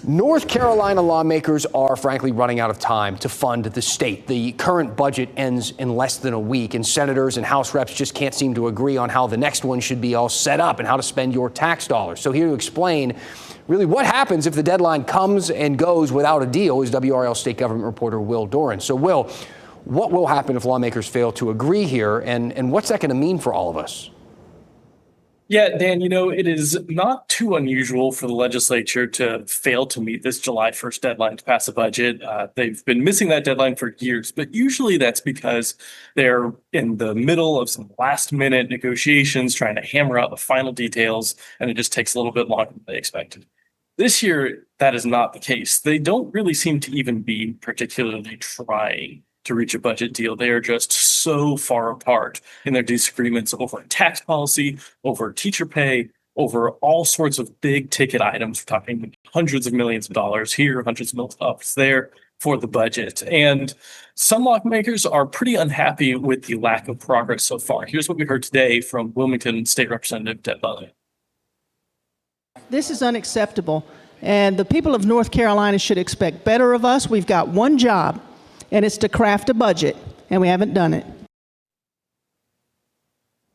North Carolina lawmakers are frankly running out of time to fund the state. The current budget ends in less than a week, and senators and House reps just can't seem to agree on how the next one should be all set up and how to spend your tax dollars. So here to explain really what happens if the deadline comes and goes without a deal is WRAL State Government reporter Will Doran. So Will, what will happen if lawmakers fail to agree here, and what's that going to mean for all of us? Yeah, Dan, it is not too unusual for the legislature to fail to meet this July 1st deadline to pass a budget. They've been missing that deadline for years, but usually that's because they're in the middle of some last minute negotiations trying to hammer out the final details, and it just takes a little bit longer than they expected. This year, that is not the case. They don't really seem to even be particularly trying to reach a budget deal. They are just so far apart in their disagreements over tax policy, over teacher pay, over all sorts of big ticket items. We're talking hundreds of millions of dollars here, hundreds of millions of dollars there for the budget. And some lawmakers are pretty unhappy with the lack of progress so far. Here's what we heard today from Wilmington State Representative Dan Haggerty. This is unacceptable, and the people of North Carolina should expect better of us. We've got one job, and it's to craft a budget, and we haven't done it.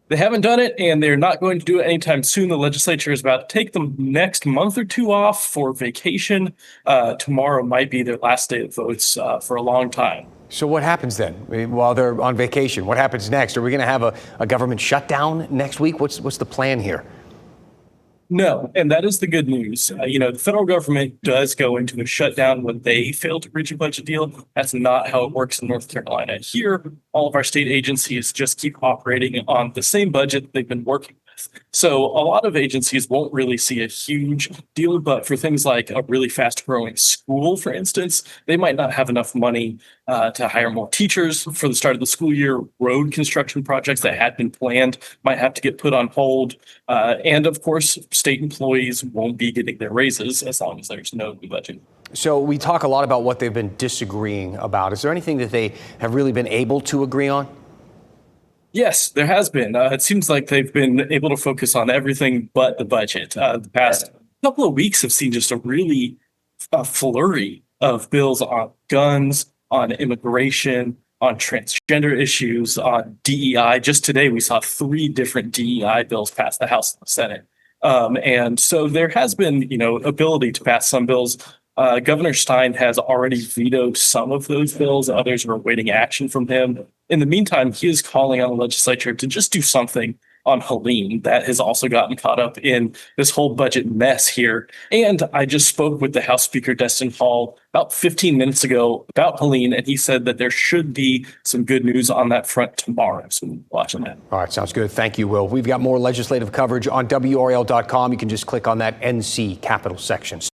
They haven't done it, and they're not going to do it anytime soon. The legislature is about to take the next month or two off for vacation. Tomorrow might be their last day of votes for a long time. So what happens then while they're on vacation? What happens next? Are we going to have a government shutdown next week? What's the plan here? No, and that is the good news. The federal government does go into a shutdown when they fail to reach a budget deal. That's not how it works in North Carolina. Here, all of our state agencies just keep operating on the same budget they've been working with. So a lot of agencies won't really see a huge deal, but for things like a really fast growing school, for instance, they might not have enough money to hire more teachers for the start of the school year. Road construction projects that had been planned might have to get put on hold. And of course, state employees won't be getting their raises as long as there's no new budget. So we talk a lot about what they've been disagreeing about. Is there anything that they have really been able to agree on? Yes, there has been. It seems like they've been able to focus on everything but the budget. The past couple of weeks have seen just a really flurry of bills on guns, on immigration, on transgender issues, on DEI. Just today, we saw 3 different DEI bills pass the House and the Senate. And so there has been, ability to pass some bills. Governor Stein has already vetoed some of those bills. Others are awaiting action from him. In the meantime, he is calling on the legislature to just do something on Helene. That has also gotten caught up in this whole budget mess here. And I just spoke with the House Speaker, Destin Hall, about 15 minutes ago about Helene, and he said that there should be some good news on that front tomorrow. So we're watching that. All right, sounds good. Thank you, Will. We've got more legislative coverage on WRAL.com. You can just click on that NC Capital section.